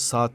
7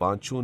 5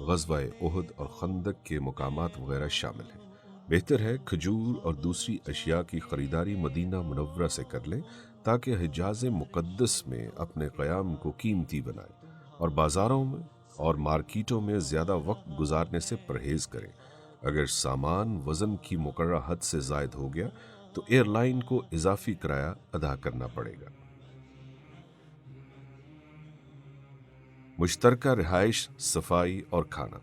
غزوہ احد اور خندق کے مقامات وغیرہ شامل ہیں۔ بہتر ہے کھجور اور دوسری اشیاء کی خریداری مدینہ منورہ سے کر لیں تاکہ حجاز مقدس میں اپنے قیام کو قیمتی بنائیں اور بازاروں میں اور مارکیٹوں میں زیادہ وقت گزارنے سے پرہیز کریں۔ اگر سامان وزن کی مقررہ حد سے زائد ہو گیا تو ایئر لائن کو اضافی کرایہ ادا کرنا پڑے گا۔ مشترکہ رہائش، صفائی اور کھانا۔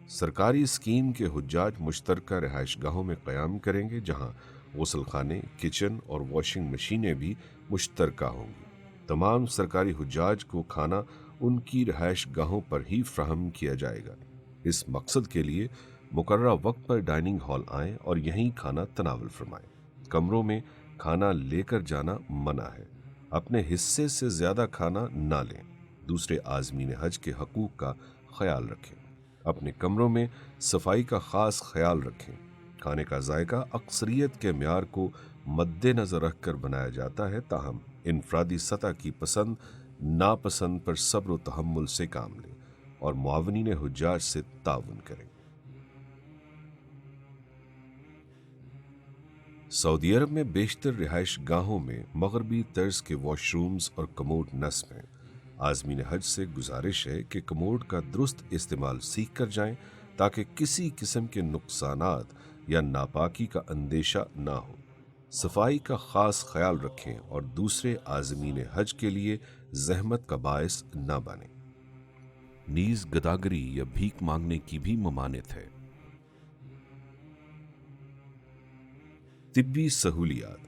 سرکاری اسکیم کے حجاج مشترکہ رہائش گاہوں میں قیام کریں گے جہاں غسل خانے، کچن اور واشنگ مشینیں بھی مشترکہ ہوں گی۔ تمام سرکاری حجاج کو کھانا ان کی رہائش گاہوں پر ہی فراہم کیا جائے گا۔ اس مقصد کے لیے مقررہ وقت پر ڈائننگ ہال آئیں اور یہیں کھانا تناول فرمائیں۔ کمروں میں کھانا لے کر جانا منع ہے۔ اپنے حصے سے زیادہ کھانا نہ لیں۔ دوسرے عازمین حج کے حقوق کا خیال رکھیں۔ اپنے کمروں میں صفائی کا خاص خیال رکھیں۔ کھانے کا ذائقہ اکثریت کے معیار کو مد نظر رکھ کر بنایا جاتا ہے، تاہم انفرادی سطح کی پسند ناپسند پر صبر و تحمل سے کام لیں اور معاونین حجاج سے تعاون کریں۔ سعودی عرب میں بیشتر رہائش گاہوں میں مغربی طرز کے واش رومز اور کموڈ نصب ہیں۔ عازمین حج سے گزارش ہے کہ کموڈ کا درست استعمال سیکھ کر جائیں تاکہ کسی قسم کے نقصانات یا ناپاکی کا اندیشہ نہ ہو۔ صفائی کا خاص خیال رکھیں اور دوسرے عازمین حج کے لیے زحمت کا باعث نہ بنیں۔ نیز گداگری یا بھیک مانگنے کی بھی ممانعت ہے۔ طبی سہولیات۔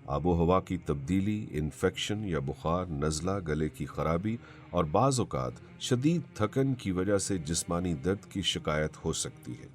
آب و ہوا کی تبدیلی، انفیکشن یا بخار، نزلہ، گلے کی خرابی اور بعض اوقات شدید تھکن کی وجہ سے جسمانی درد کی شکایت ہو سکتی ہے۔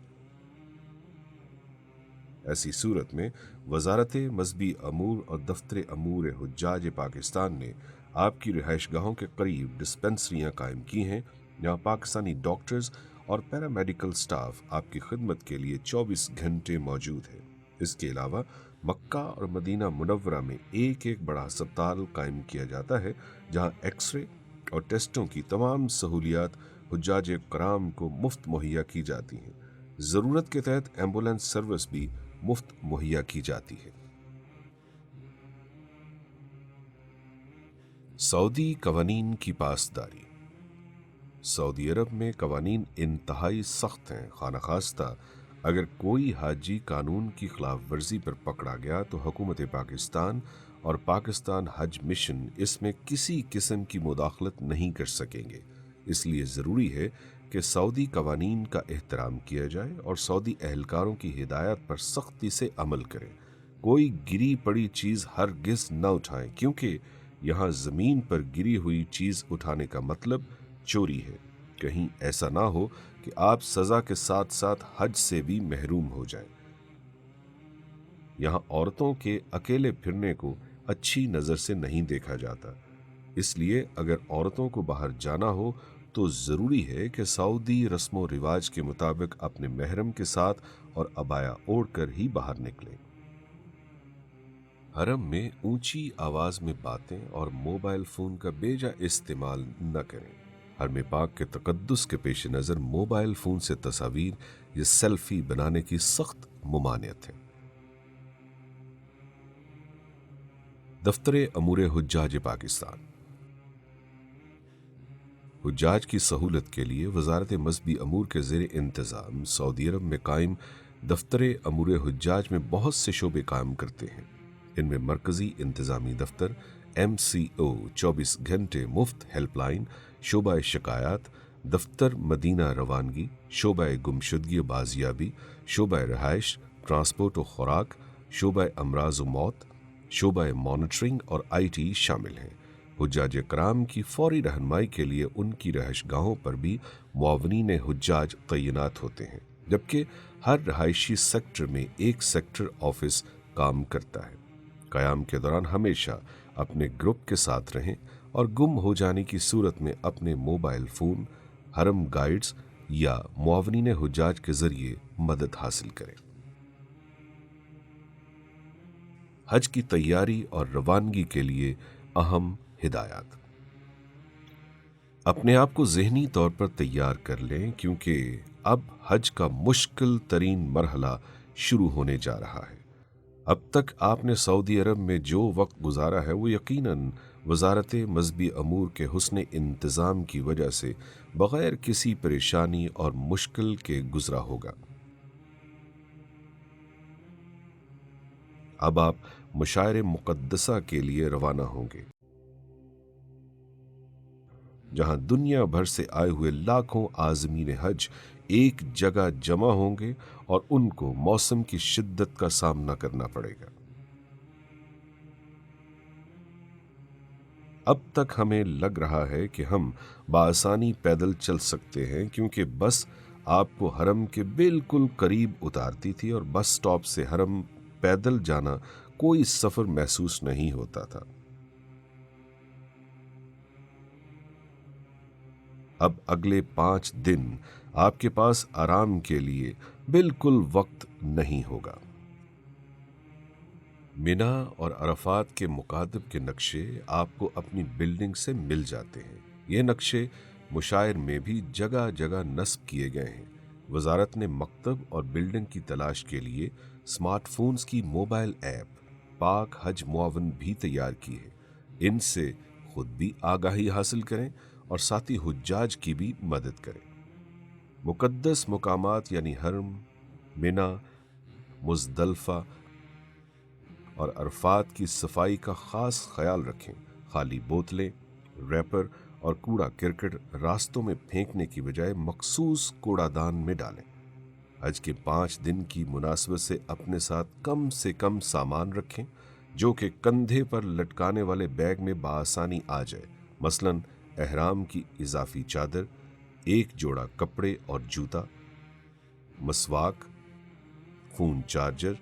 ایسی صورت میں وزارت مذہبی امور اور دفتر امور حجاج پاکستان نے آپ کی رہائش گاہوں کے قریب ڈسپنسریاں قائم کی ہیں جہاں پاکستانی ڈاکٹرز اور پیرامیڈیکل سٹاف آپ کی خدمت کے لیے 24 گھنٹے موجود ہے۔ اس کے علاوہ مکہ اور مدینہ منورہ میں ایک بڑا ہسپتال قائم کیا جاتا ہے جہاں ایکس رے اور ٹیسٹوں کی تمام سہولیات حجاج کرام کو مفت مہیا کی جاتی ہیں۔ ضرورت کے تحت ایمبولینس سروس بھی مفت مہیا کی جاتی ہے۔ سعودی قوانین کی پاسداری۔ سعودی عرب میں قوانین انتہائی سخت ہیں۔ خانہ خواستہ اگر کوئی حاجی قانون کی خلاف ورزی پر پکڑا گیا تو حکومت پاکستان اور پاکستان حج مشن اس میں کسی قسم کی مداخلت نہیں کر سکیں گے۔ اس لیے ضروری ہے کہ سعودی قوانین کا احترام کیا جائے اور سعودی اہلکاروں کی ہدایات پر سختی سے عمل کریں۔ کوئی گری پڑی چیز ہرگز نہ اٹھائیں کیونکہ یہاں زمین پر گری ہوئی چیز اٹھانے کا مطلب چوری ہے۔ کہیں ایسا نہ ہو کہ آپ سزا کے ساتھ ساتھ حج سے بھی محروم ہو جائیں۔ یہاں عورتوں کے اکیلے پھرنے کو اچھی نظر سے نہیں دیکھا جاتا، اس لیے اگر عورتوں کو باہر جانا ہو تو ضروری ہے کہ سعودی رسم و رواج کے مطابق اپنے محرم کے ساتھ اور عبایا اوڑھ کر ہی باہر نکلیں۔ حرم میں اونچی آواز میں باتیں اور موبائل فون کا بیجا استعمال نہ کریں۔ حرم پاک کے تقدس کے پیش نظر موبائل فون سے تصاویر یا سیلفی بنانے کی سخت ممانعت ہے۔ دفتر امور حجاج پاکستان۔ حجاج کی سہولت کے لیے وزارت مذہبی امور کے زیر انتظام سعودی عرب میں قائم دفتر امور حجاج میں بہت سے شعبے قائم کرتے ہیں۔ ان میں مرکزی انتظامی دفتر، MCO 24 گھنٹے مفت ہیلپ لائن، شعبہ شکایات، دفتر مدینہ روانگی، شعبہ گمشدگی و بازیابی، شعبہ رہائش، ٹرانسپورٹ و خوراک، شعبہ امراض و موت، شعبہ مانیٹرنگ اور IT شامل ہیں۔ حجاج کرام کی فوری رہنمائی کے لیے ان کی رہائش گاہوں پر بھی معاونین حجاج تعینات ہوتے ہیں، جبکہ ہر رہائشی سیکٹر میں ایک سیکٹر آفس کام کرتا ہے۔ قیام کے دوران ہمیشہ اپنے گروپ کے ساتھ رہیں اور گم ہو جانے کی صورت میں اپنے موبائل فون، حرم گائیڈز یا معاونین حجاج کے ذریعے مدد حاصل کریں۔ حج کی تیاری اور روانگی کے لیے اہم ہدایات۔ اپنے آپ کو ذہنی طور پر تیار کر لیں کیونکہ اب حج کا مشکل ترین مرحلہ شروع ہونے جا رہا ہے۔ اب تک آپ نے سعودی عرب میں جو وقت گزارا ہے وہ یقیناً وزارت مذہبی امور کے حسن انتظام کی وجہ سے بغیر کسی پریشانی اور مشکل کے گزرا ہوگا۔ اب آپ مشاعر مقدسہ کے لیے روانہ ہوں گے، جہاں دنیا بھر سے آئے ہوئے لاکھوں عازمین حج ایک جگہ جمع ہوں گے اور ان کو موسم کی شدت کا سامنا کرنا پڑے گا۔ اب تک ہمیں لگ رہا ہے کہ ہم بآسانی پیدل چل سکتے ہیں کیونکہ بس آپ کو حرم کے بالکل قریب اتارتی تھی اور بس سٹاپ سے حرم پیدل جانا کوئی سفر محسوس نہیں ہوتا تھا۔ اب اگلے 5 دن آپ کے پاس آرام کے لیے بالکل وقت نہیں ہوگا۔ مینا اور عرفات کے مکاتب کے نقشے آپ کو اپنی بلڈنگ سے مل جاتے ہیں۔ یہ نقشے مشاعر میں بھی جگہ جگہ نصب کیے گئے ہیں۔ وزارت نے مکتب اور بلڈنگ کی تلاش کے لیے اسمارٹ فونز کی موبائل ایپ پاک حج معاون بھی تیار کی ہے۔ ان سے خود بھی آگاہی حاصل کریں اور ساتھی حجاج کی بھی مدد کریں۔ مقدس مقامات یعنی حرم، مینا، مزدلفہ اور عرفات کی صفائی کا خاص خیال رکھیں۔ خالی بوتلیں، ریپر اور کوڑا کرکٹ راستوں میں پھینکنے کی بجائے مخصوص کوڑا دان میں ڈالیں۔ حج کے 5 دن کی مناسبت سے کم کم سامان رکھیں جو کہ کندھے پر لٹکانے والے بیگ میں بآسانی آ جائے، مثلاً احرام کی اضافی چادر، ایک جوڑا کپڑے اور جوتا، مسواک، فون چارجر،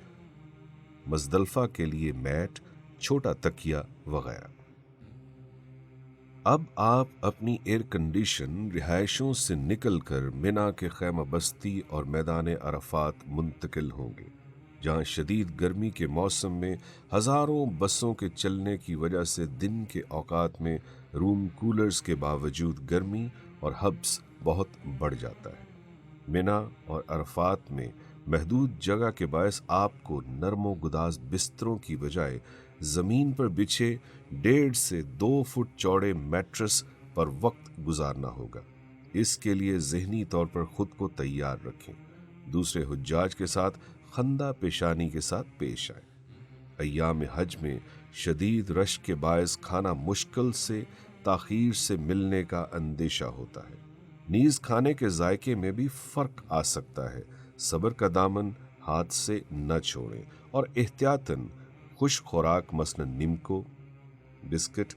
مزدلفہ کے لیے میٹ، چھوٹا تکیا وغیرہ۔ اب آپ اپنی ایئر کنڈیشن رہائشوں سے نکل کر مینا کے خیمہ بستی اور میدان عرفات منتقل ہوں گے، جہاں شدید گرمی کے موسم میں ہزاروں بسوں کے چلنے کی وجہ سے دن کے اوقات میں روم کولرز کے باوجود گرمی اور حبس بہت بڑھ جاتا ہے۔ مینا اور عرفات میں محدود جگہ کے باعث آپ کو نرم و گداز بستروں کی بجائے زمین پر بچھے 1.5 سے 2 فٹ چوڑے میٹرس پر وقت گزارنا ہوگا۔ اس کے لیے ذہنی طور پر خود کو تیار رکھیں، دوسرے حجاج کے ساتھ خندہ پیشانی کے ساتھ پیش آئیں۔ ایام حج میں شدید رش کے باعث کھانا مشکل سے تاخیر سے ملنے کا اندیشہ ہوتا ہے، نیز کھانے کے ذائقے میں بھی فرق آ سکتا ہے۔ صبر کا دامن ہاتھ سے نہ چھوڑیں اور احتیاطاً خشک خوراک مثلا نمکو، بسکٹ،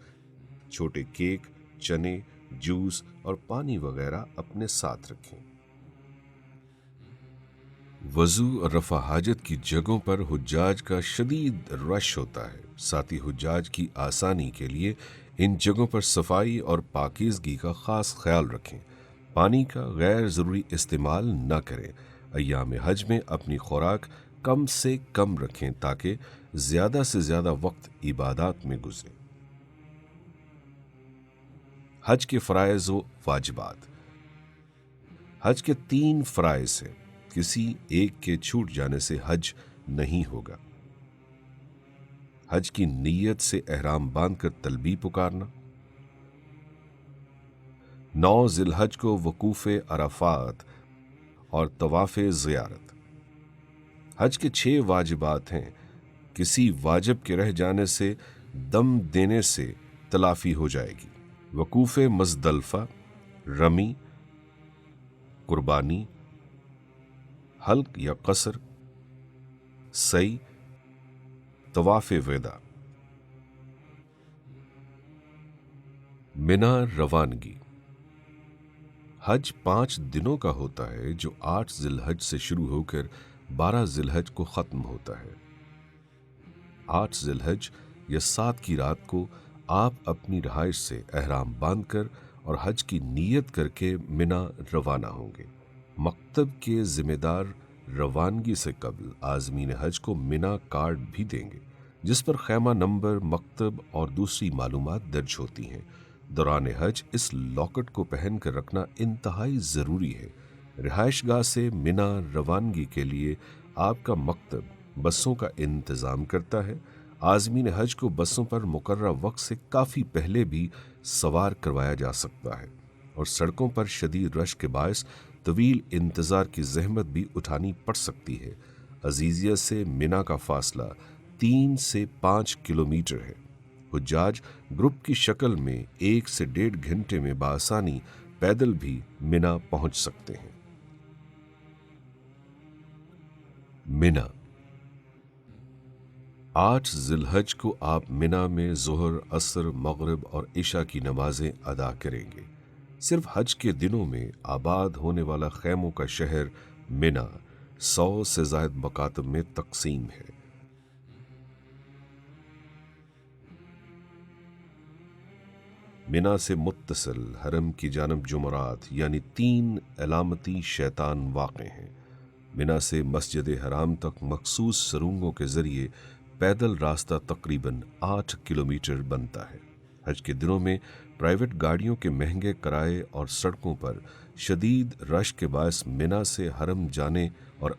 چھوٹے کیک، چنے، جوس اور پانی وغیرہ اپنے ساتھ رکھیں۔ وضو اور رفع حاجت کی جگہوں پر حجاج کا شدید رش ہوتا ہے، ساتھی حجاج کی آسانی کے لیے ان جگہوں پر صفائی اور پاکیزگی کا خاص خیال رکھیں۔ پانی کا غیر ضروری استعمال نہ کریں۔ ایام حج میں اپنی خوراک کم سے کم رکھیں تاکہ زیادہ سے زیادہ وقت عبادات میں گزرے۔ حج کے فرائض و واجبات۔ حج کے 3 فرائض ہیں، کسی ایک کے چھوٹ جانے سے حج نہیں ہوگا۔ حج کی نیت سے احرام باندھ کر تلبیہ پکارنا، 9 ذی الحج کو وقوف عرفات اور طواف زیارت۔ حج کے 6 واجبات ہیں، کسی واجب کے رہ جانے سے دم دینے سے تلافی ہو جائے گی۔ وقوف مزدلفہ، رمی، قربانی، حلق یا قصر، سعی، طواف وداع۔ مینا روانگی۔ حج 5 دنوں کا ہوتا ہے جو 8 ذی الحج سے شروع ہو کر 12 ذی الحج کو ختم ہوتا ہے۔ 8 ذی الحج یا 7 کی رات کو آپ اپنی رہائش سے احرام باندھ کر اور حج کی نیت کر کے مینا روانہ ہوں گے۔ مکتب کے ذمہ دار روانگی سے قبل عازمین حج کو مینا کارڈ بھی دیں گے، جس پر خیمہ نمبر، مکتب اور دوسری معلومات درج ہوتی ہیں۔ دوران حج اس لاکٹ کو پہن کر رکھنا انتہائی ضروری ہے۔ رہائش گاہ سے منا روانگی کے لیے آپ کا مکتب بسوں کا انتظام کرتا ہے۔ عازمین حج کو بسوں پر مقررہ وقت سے کافی پہلے بھی سوار کروایا جا سکتا ہے، اور سڑکوں پر شدید رش کے باعث طویل انتظار کی زحمت بھی اٹھانی پڑ سکتی ہے۔ عزیزیہ سے منا کا فاصلہ 3 سے 5 کلومیٹر ہے۔ حجاج گروپ کی شکل میں 1 سے 1.5 گھنٹے میں بآسانی پیدل بھی منا پہنچ سکتے ہیں۔ منا 8 ذی الحج کو آپ منا میں ظہر، عصر، مغرب اور عشاء کی نمازیں ادا کریں گے۔ صرف حج کے دنوں میں آباد ہونے والا خیموں کا شہر منا 100 سے زائد مکاتب میں تقسیم ہے۔ منا سے متصل حرم کی جانب جمرات یعنی 3 علامتی شیطان واقع ہیں۔ منا سے مسجد حرام تک مخصوص سرنگوں کے ذریعے پیدل راستہ تقریباً 8 کلومیٹر بنتا ہے۔ حج کے دنوں میں پرائیویٹ گاڑیوں کے مہنگے کرائے اور سڑکوں پر شدید رش کے باعث منا سے حرم جانے اور